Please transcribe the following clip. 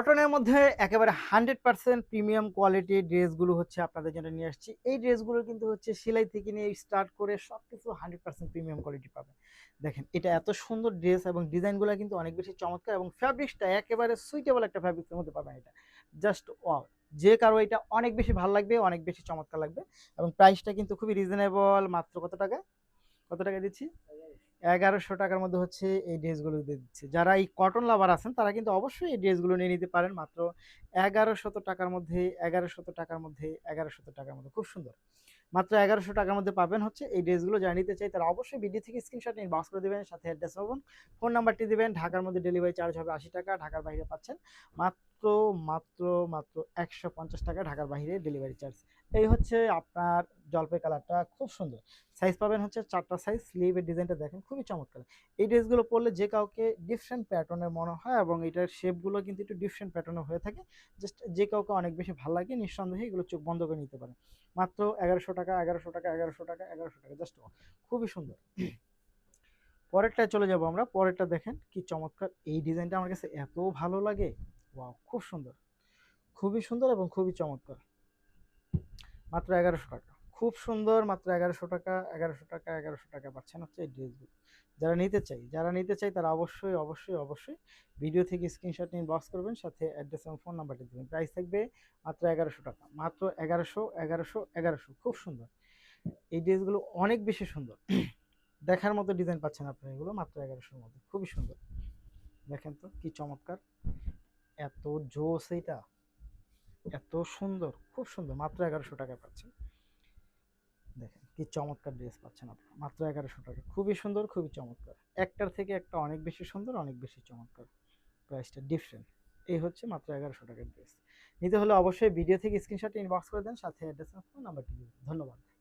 কটনের মধ্যে একেবারে 100% প্রিমিয়াম কোয়ালিটির ড্রেসগুলো হচ্ছে আপনাদের জন্য নিয়ে আসছি। এই ড্রেসগুলো কিন্তু হচ্ছে সেলাই থেকে নিয়ে স্টার্ট করে সবকিছু 100% প্রিমিয়াম কোয়ালিটি পাবেন। দেখেন এটা এত সুন্দর ড্রেস এবং ডিজাইনগুলো কিন্তু অনেক বেশি চমৎকার এবং ফ্যাব্রিক্সটা একেবারে সুইটেবল একটা ফ্যাব্রিক্সের মধ্যে পাবেন এটা। Just wow! যে কারো এটা অনেক বেশি ভাল লাগবে, অনেক বেশি চমৎকার লাগবে এবং প্রাইসটা কিন্তু খুবই রিজনেবল মাত্র কত টাকা? কত টাকায় দিচ্ছি? ১১০০ টাকার মধ্যে হচ্ছে এই ড্রেসগুলো দিয়ে দিচ্ছে। যারা এই কটন লাভার আছেন তারা কিন্তু অবশ্যই এই ড্রেসগুলো নিয়ে নিতে পারেন মাত্র ১১০০ টাকার মধ্যে, ১১০০ টাকার মধ্যে, ১১০০ টাকার মধ্যে। খুব সুন্দর। মাত্র ১১০০ টাকার মধ্যে পাবেন হচ্ছে এই ড্রেসগুলো। যারা নিতে চাই তারা অবশ্যই ভিডিও থেকে স্ক্রিনশট নিয়ে ইনবক্স করে দিবেন, সাথে অ্যাড্রেস পাবেন, ফোন নাম্বারটি দিবেন। ঢাকার মধ্যে ডেলিভারি চার্জ হবে ৳৮০, ঢাকার বাইরে পাচ্ছেন মাত্র, মাত্র, মাত্র ৳১৫০ ঢাকার বাইরে ডেলিভারি চার্জ। এই হচ্ছে আপনার জলপাই কালারটা, খুব সুন্দর। সাইজ পাবেন হচ্ছে ৪ টা সাইজ। স্লিভের ডিজাইনটা দেখেন খুবই চমৎকার। এই ড্রেসগুলো পরলে যে কাউকে ডিফারেন্ট প্যাটার্নের মনে হয় এবং এটার শেপগুলো কিন্তু একটু ডিফারেন্ট প্যাটার্নের হয়ে থাকে। জাস্ট যে কাউকে অনেক বেশি ভাল লাগে নিঃসন্দেহে এগুলো চোখ বন্ধ করে নিতে পারেন। মাত্র ১১০০ টাকা, ১১০০ টাকা, ১১০০ টাকা, ১১০০ টাকা, জাস্ট খুবই সুন্দর। পরেরটায় চলে যাব আমরা। পরেরটা দেখেন কি চমৎকার। এই ডিজাইনটা আমার কাছে এত ভালো লাগে। ওয়াও! খুব সুন্দর। খুবই সুন্দর এবং খুবই চমৎকার। মাত্র ১১০০ টাকা। খুব সুন্দর, মাত্র ১১০০ টাকা, ১১০০ টাকা, ১১০০ টাকা পাচ্ছেন হচ্ছে এই ড্রেসগুলো। যারা নিতে চাই তারা অবশ্যই, অবশ্যই, অবশ্যই ভিডিও থেকে স্ক্রিনশট নিয়ে ইনবক্স করবেন, সাথে অ্যাড্রেস এবং ফোন নাম্বারটি দিবেন। প্রাইস থাকবে মাত্র ১১০০ টাকা। মাত্র ১১০০, ১১০০, ১১০০, খুব সুন্দর। এই ড্রেসগুলো অনেক বেশি সুন্দর। দেখার মতো ডিজাইন পাচ্ছেন আপনারা এগুলো মাত্র ১১০০ র মধ্যে। খুবই সুন্দর। দেখেন তো কি চমৎকার। এত জোস এইটা। এত সুন্দর, খুব সুন্দর। মাত্র ১১০০ টাকায় পাচ্ছেন। দেখেন কি চমৎকার ড্রেস পাচ্ছেন আপনারা মাত্র ১১০০ টাকা। খুবই সুন্দর, খুবই চমৎকার। একটার থেকে একটা অনেক বেশি সুন্দর, অনেক বেশি চমৎকার। প্রাইসটা ডিফারেন্ট। এই হচ্ছে মাত্র ১১০০ টাকার ড্রেস। নিতে হলে অবশ্যই ভিডিও থেকে স্ক্রিনশট ইনবক্স করে দেন, সাথে অ্যাড্রেস এবং ফোন নাম্বারটি দিবেন। ধন্যবাদ।